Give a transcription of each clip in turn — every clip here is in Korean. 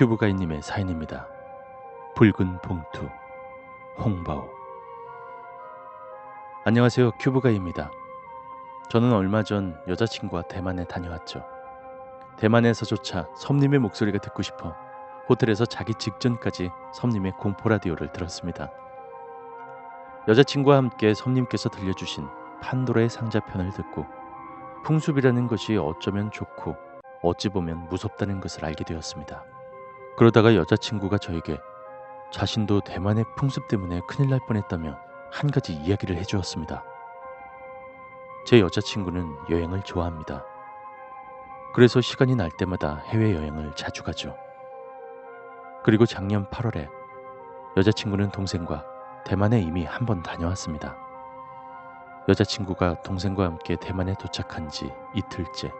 큐브가이님의 사연입니다. 붉은 봉투, 홍바오. 안녕하세요, 큐브가이입니다. 저는 얼마 전 여자친구와 대만에 다녀왔죠. 대만에서조차 섬님의 목소리가 듣고 싶어 호텔에서 자기 직전까지 섬님의 공포 라디오를 들었습니다. 여자친구와 함께 섬님께서 들려주신 판도라의 상자편을 듣고 풍습이라는 것이 어쩌면 좋고 어찌 보면 무섭다는 것을 알게 되었습니다. 그러다가 여자친구가 저에게 자신도 대만의 풍습 때문에 큰일 날 뻔했다며 한 가지 이야기를 해주었습니다. 제 여자친구는 여행을 좋아합니다. 그래서 시간이 날 때마다 해외여행을 자주 가죠. 그리고 작년 8월에 여자친구는 동생과 대만에 이미 한 번 다녀왔습니다. 여자친구가 동생과 함께 대만에 도착한 지 이틀째.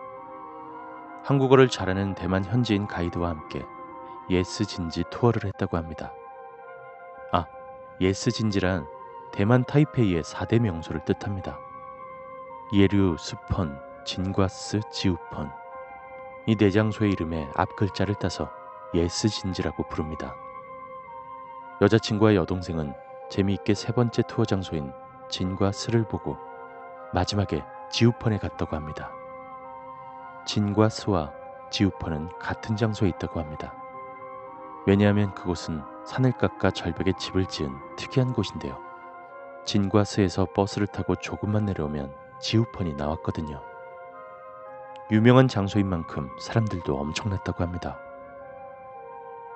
한국어를 잘하는 대만 현지인 가이드와 함께 예스진지 투어를 했다고 합니다. 예스진지란 대만 타이페이의 4대 명소를 뜻합니다. 예류, 스펀, 진과스, 지우펀. 이 네 장소의 이름에 앞 글자를 따서 예스진지라고 부릅니다. 여자친구와 여동생은 재미있게 세 번째 투어 장소인 진과스를 보고 마지막에 지우펀에 갔다고 합니다. 진과스와 지우펀은 같은 장소에 있다고 합니다. 왜냐하면 그곳은 산을 깎아 절벽에 집을 지은 특이한 곳인데요. 진과스에서 버스를 타고 조금만 내려오면 지우펀이 나왔거든요. 유명한 장소인 만큼 사람들도 엄청났다고 합니다.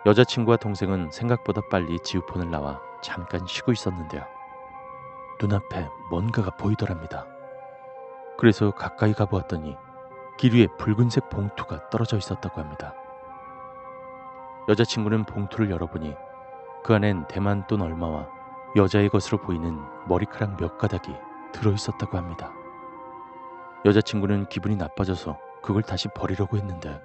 여자친구와 동생은 생각보다 빨리 지우펀을 나와 잠깐 쉬고 있었는데요. 눈앞에 뭔가가 보이더랍니다. 그래서 가까이 가보았더니 길 위에 붉은색 봉투가 떨어져 있었다고 합니다. 여자친구는 봉투를 열어보니 그 안엔 대만 돈 얼마와 여자의 것으로 보이는 머리카락 몇 가닥이 들어있었다고 합니다. 여자친구는 기분이 나빠져서 그걸 다시 버리려고 했는데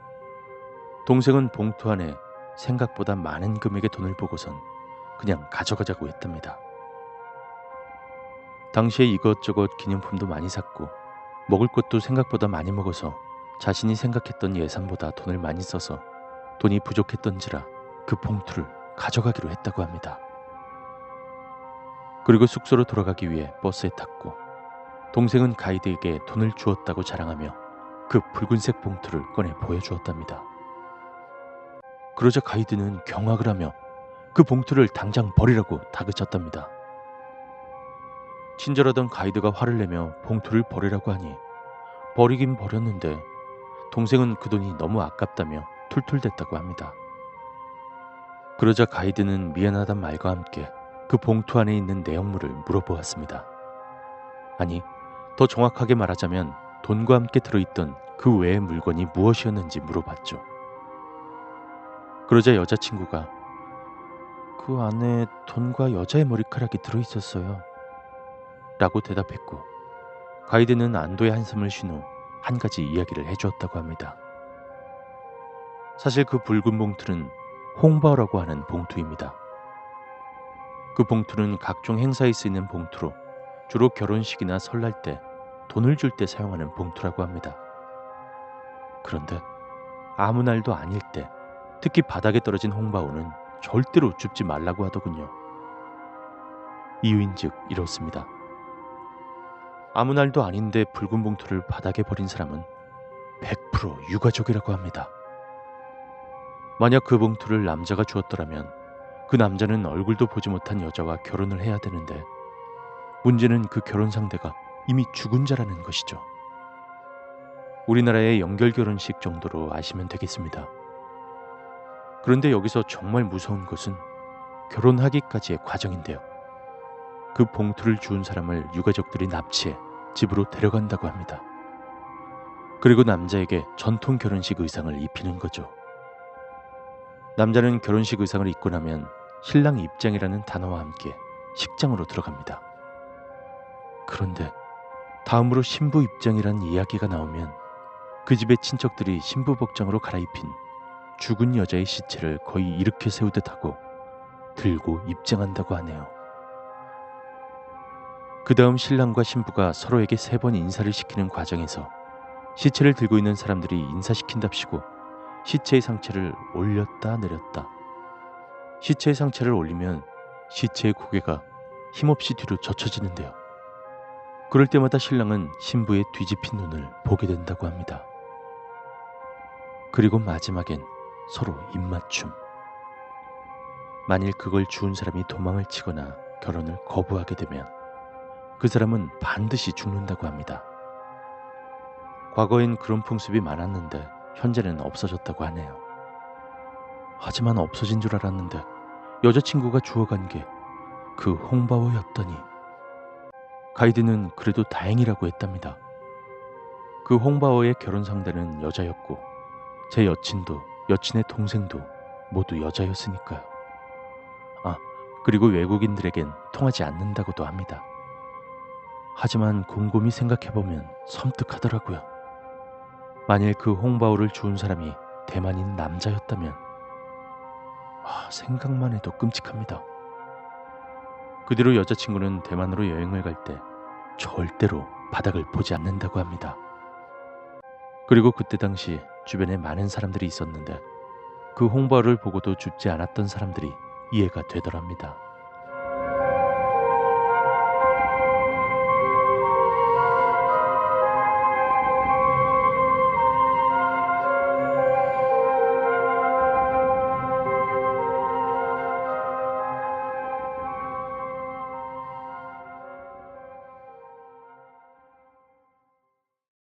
동생은 봉투 안에 생각보다 많은 금액의 돈을 보고선 그냥 가져가자고 했답니다. 당시에 이것저것 기념품도 많이 샀고 먹을 것도 생각보다 많이 먹어서 자신이 생각했던 예산보다 돈을 많이 써서 돈이 부족했던지라 그 봉투를 가져가기로 했다고 합니다. 그리고 숙소로 돌아가기 위해 버스에 탔고 동생은 가이드에게 돈을 주었다고 자랑하며 그 붉은색 봉투를 꺼내 보여주었답니다. 그러자 가이드는 경악을 하며 그 봉투를 당장 버리라고 다그쳤답니다. 친절하던 가이드가 화를 내며 봉투를 버리라고 하니 버리긴 버렸는데 동생은 그 돈이 너무 아깝다며 툴툴댔다고 합니다. 그러자 가이드는 미안하단 말과 함께 그 봉투 안에 있는 내용물을 물어보았습니다. 아니, 더 정확하게 말하자면 돈과 함께 들어있던 그 외의 물건이 무엇이었는지 물어봤죠. 그러자 여자친구가 그 안에 돈과 여자의 머리카락이 들어있었어요 라고 대답했고 가이드는 안도의 한숨을 쉰 후 한 가지 이야기를 해주었다고 합니다. 사실 그 붉은 봉투는 홍바오라고 하는 봉투입니다. 그 봉투는 각종 행사에 쓰이는 봉투로 주로 결혼식이나 설날 때 돈을 줄 때 사용하는 봉투라고 합니다. 그런데 아무 날도 아닐 때 특히 바닥에 떨어진 홍바오는 절대로 줍지 말라고 하더군요. 이유인즉 이렇습니다. 아무 날도 아닌데 붉은 봉투를 바닥에 버린 사람은 100% 유가족이라고 합니다. 만약 그 봉투를 남자가 주었더라면 그 남자는 얼굴도 보지 못한 여자와 결혼을 해야 되는데 문제는 그 결혼 상대가 이미 죽은 자라는 것이죠. 우리나라의 연결 결혼식 정도로 아시면 되겠습니다. 그런데 여기서 정말 무서운 것은 결혼하기까지의 과정인데요. 그 봉투를 주운 사람을 유가족들이 납치해 집으로 데려간다고 합니다. 그리고 남자에게 전통 결혼식 의상을 입히는 거죠. 남자는 결혼식 의상을 입고 나면 신랑 입장이라는 단어와 함께 식장으로 들어갑니다. 그런데 다음으로 신부 입장이라는 이야기가 나오면 그 집의 친척들이 신부 복장으로 갈아입힌 죽은 여자의 시체를 거의 일으켜 세우듯 하고 들고 입장한다고 하네요. 그 다음 신랑과 신부가 서로에게 3번 인사를 시키는 과정에서 시체를 들고 있는 사람들이 인사시킨답시고 시체의 상체를 올렸다 내렸다. 시체의 상체를 올리면 시체의 고개가 힘없이 뒤로 젖혀지는데요. 그럴 때마다 신랑은 신부의 뒤집힌 눈을 보게 된다고 합니다. 그리고 마지막엔 서로 입맞춤. 만일 그걸 주운 사람이 도망을 치거나 결혼을 거부하게 되면 그 사람은 반드시 죽는다고 합니다. 과거엔 그런 풍습이 많았는데 현재는 없어졌다고 하네요. 하지만 없어진 줄 알았는데 여자친구가 주워간 게 그 홍바오였더니 가이드는 그래도 다행이라고 했답니다. 그 홍바오의 결혼 상대는 여자였고 제 여친도 여친의 동생도 모두 여자였으니까요. 아, 그리고 외국인들에겐 통하지 않는다고도 합니다. 하지만 곰곰이 생각해보면 섬뜩하더라고요. 만일 그 홍바오를 주운 사람이 대만인 남자였다면 생각만 해도 끔찍합니다. 그 뒤로 여자친구는 대만으로 여행을 갈 때 절대로 바닥을 보지 않는다고 합니다. 그리고 그때 당시 주변에 많은 사람들이 있었는데 그 홍바오를 보고도 죽지 않았던 사람들이 이해가 되더랍니다.